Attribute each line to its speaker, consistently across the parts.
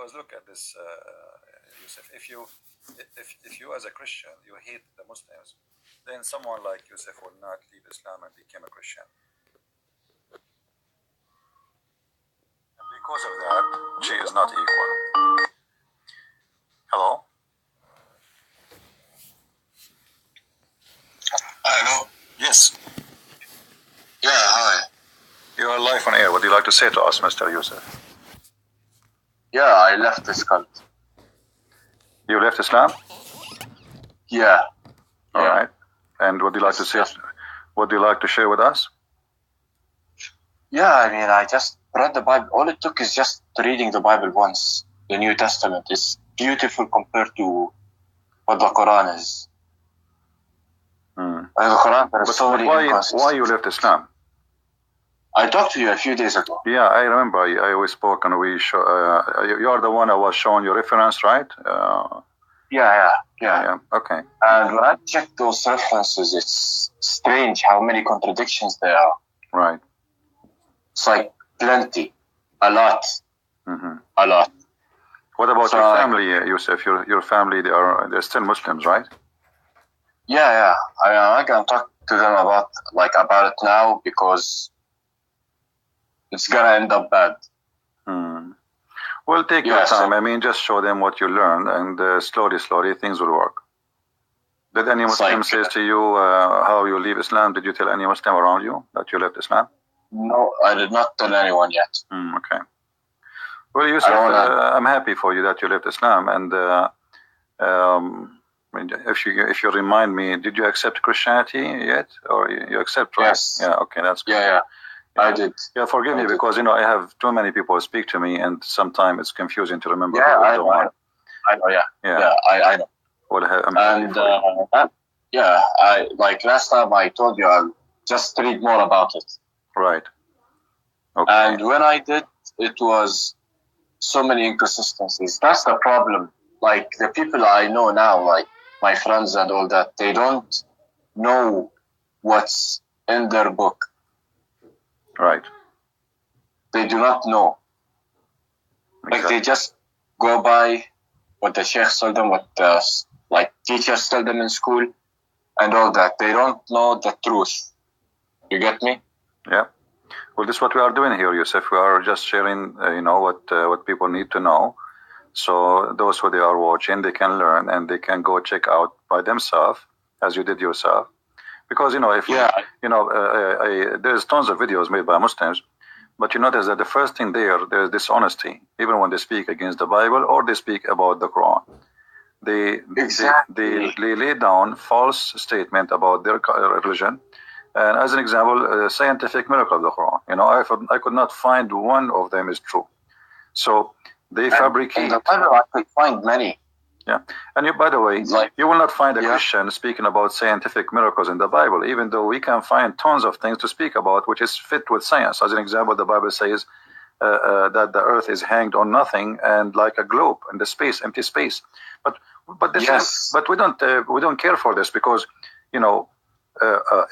Speaker 1: because look at this, Yusuf. If you as a Christian you hate the Muslims, then someone like Yusuf will not leave Islam and become a Christian. And because of that, she is not equal. Hello.
Speaker 2: Hello.
Speaker 1: Yes.
Speaker 2: Yeah, hi.
Speaker 1: You are live on air. What do you like to say to us, Mr. Yusuf?
Speaker 2: Yeah, I left this cult.
Speaker 1: You left Islam?
Speaker 2: Yeah.
Speaker 1: All right. And what do you like to say? What do you like to share with us?
Speaker 2: Yeah, I mean, I just read the Bible. All it took is just reading the Bible once. The New Testament is beautiful compared to what the Quran is. And the Quran, there are so many inconsistencies.
Speaker 1: Why you left Islam?
Speaker 2: I talked to you a few days ago.
Speaker 1: Yeah, I remember. We spoke and we show. You are the one I was showing your reference, right?
Speaker 2: Yeah.
Speaker 1: Okay.
Speaker 2: And when I checked those references, it's strange how many contradictions there are.
Speaker 1: Right.
Speaker 2: It's like plenty, a lot, a lot.
Speaker 1: What about your family, Yusuf? Your family, they're still Muslims, right?
Speaker 2: Yeah. I can talk to them about it now because it's gonna end up bad.
Speaker 1: Well, take your time. I mean, just show them what you learned, and slowly, things will work. Did any Muslim say to you how you leave Islam? Did you tell any Muslim around you that you left Islam?
Speaker 2: No, I did not tell anyone yet.
Speaker 1: Okay. Well, Yusuf, I'm happy for you that you left Islam, and if you remind me, did you accept Christianity yet, or you accept? Right?
Speaker 2: Yes.
Speaker 1: Yeah. Okay, that's good.
Speaker 2: Yeah. I did.
Speaker 1: Yeah, forgive me because I have too many people speak to me, and sometimes it's confusing to remember.
Speaker 2: Yeah, I know. Yeah, I know.
Speaker 1: Well, I'm happy for you.
Speaker 2: I last time I told you I'll just read more about it.
Speaker 1: Right. Okay.
Speaker 2: And when I did, it was so many inconsistencies. That's the problem. Like the people I know now, like my friends and all that, they don't know what's in their book.
Speaker 1: Right.
Speaker 2: They do not know. Like they just go by what the sheikh told them, what the teachers tell them in school, and all that. They don't know the truth. You get me?
Speaker 1: Yeah. Well, this is what we are doing here, Yusuf. We are just sharing, what people need to know. So those who they are watching, they can learn and they can go check out by themselves, as you did yourself. Because there's tons of videos made by Muslims, but you notice that the first thing there's dishonesty, even when they speak against the Bible or they speak about the Quran. They lay down false statement about their religion. And as an example, scientific miracle of the Quran. I could not find one of them is true. So they fabricate.
Speaker 2: In the Bible, I could find many.
Speaker 1: Yeah, and by the way, you will not find a Christian speaking about scientific miracles in the Bible, even though we can find tons of things to speak about which is fit with science. As an example, the Bible says that the earth is hanged on nothing and like a globe in the space, empty space. But we don't care for this because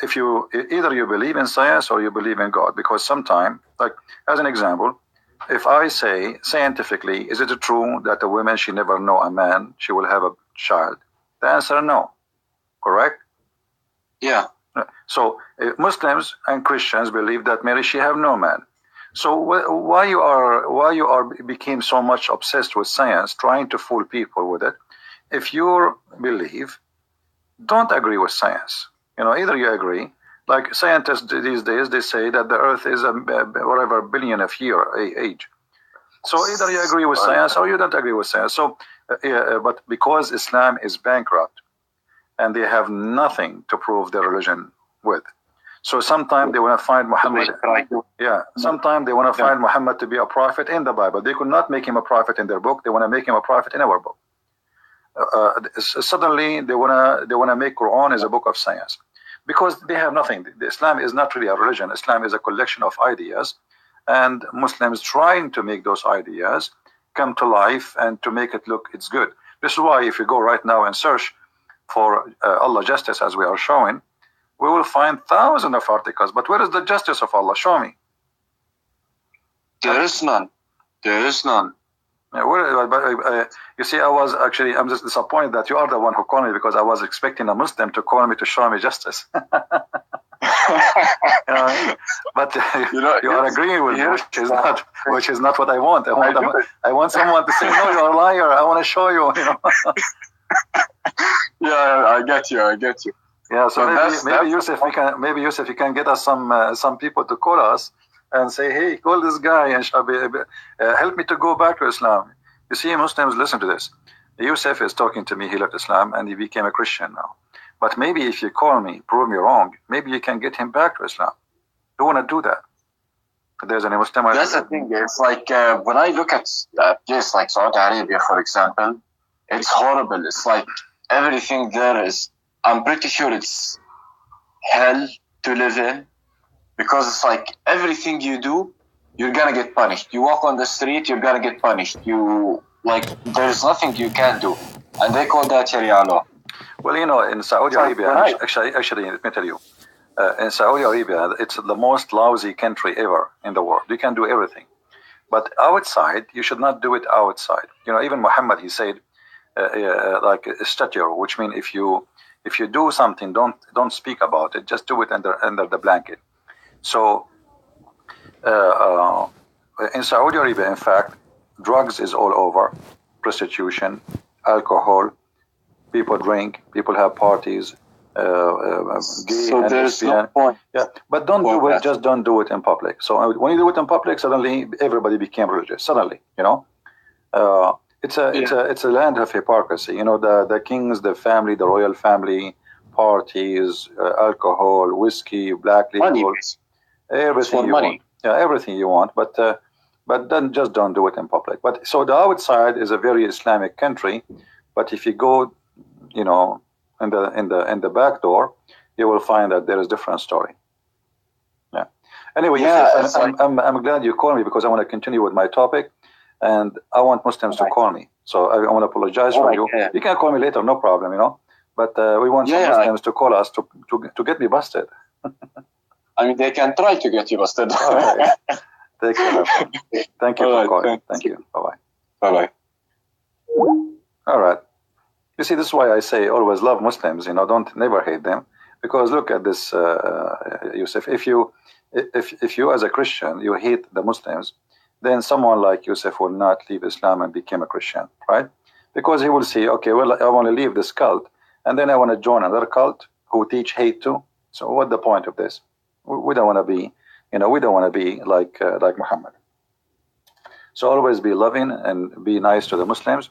Speaker 1: if either you believe in science or you believe in God, because sometimes, like as an example, if I say scientifically, is it true that a woman, she never know a man, she will have a child? The answer no. Correct?
Speaker 2: Yeah.
Speaker 1: So Muslims and Christians believe that Mary, she have no man. So why you are became so much obsessed with science, trying to fool people with it? If you believe, don't agree with science. Either you agree. Like scientists these days, they say that the Earth is whatever billion of year age. So either you agree with science or you don't agree with science. So, but because Islam is bankrupt and they have nothing to prove their religion with, so sometimes they want to find Muhammad. Yeah, sometimes they want to find Muhammad to be a prophet in the Bible. They could not make him a prophet in their book. They want to make him a prophet in our book. Suddenly they wanna make Quran as a book of science. Because they have nothing. Islam is not really a religion. Islam is a collection of ideas, and Muslims trying to make those ideas come to life and to make it look it's good. This is why if you go right now and search for Allah justice, as we are showing, we will find thousands of articles. But where is the justice of Allah? Show me.
Speaker 2: There is none. There is none.
Speaker 1: You see, I'm just disappointed that you are the one who called me, because I was expecting a Muslim to call me to show me justice. But you are agreeing with me, which is not what I want. I want someone to say, no, you're a liar. I want to show you.
Speaker 2: Yeah, I get you.
Speaker 1: Yeah, so maybe Yusef, you can get us some people to call us and say, hey, call this guy and help me to go back to Islam. You see, Muslims, listen to this. Yusef is talking to me. He left Islam and he became a Christian now. But maybe if you call me, prove me wrong, maybe you can get him back to Islam. You want to do that? There's any Muslim.
Speaker 2: That's the thing. It's like when I look at a place like Saudi Arabia, for example, it's horrible. It's like everything there is. I'm pretty sure it's hell to live in, because it's like everything you do, you're gonna get punished. You walk on the street, you're gonna get punished. There's nothing you can do, and they call that Sharia law.
Speaker 1: Well, in Saudi Arabia, actually, let me tell you, in Saudi Arabia, it's the most lousy country ever in the world. You can do everything, but outside, you should not do it outside. Even Muhammad, he said, like a stature, which means if you do something, don't speak about it. Just do it under the blanket. So in Saudi Arabia, in fact, drugs is all over, prostitution, alcohol, people drink, people have parties, gay
Speaker 2: so
Speaker 1: and
Speaker 2: there's
Speaker 1: lesbian.
Speaker 2: No point.
Speaker 1: Yeah, but don't do it. Just don't do it in public. So when you do it in public, suddenly everybody became religious. Suddenly, it's a land of hypocrisy. The kings, the family, the royal family, parties, alcohol, whiskey, black label, everything you want. Yeah, everything you want, but then just don't do it in public. But so the outside is a very Islamic country, but if you go, in the back door, you will find that there is a different story. Yeah. Anyway, yes, I'm glad you called me, because I want to continue with my topic, and I want Muslims to call me. So I want to apologize for you. Yeah. You can call me later, no problem, But we want some Muslims to call us to get me busted.
Speaker 2: I mean, they can try to get you busted.
Speaker 1: All right. Take care. Thank you for calling. Thank you. Bye-bye.
Speaker 2: Bye-bye.
Speaker 1: All right. You see, this is why I say always love Muslims. Never hate them, because look at this, Yusef. If you as a Christian, you hate the Muslims, then someone like Yusef will not leave Islam and become a Christian, right? Because he will say, okay, well, I want to leave this cult, and then I want to join another cult who teach hate too. So what's the point of this? We don't want to be, we don't want to be like Muhammad. So always be loving and be nice to the Muslims.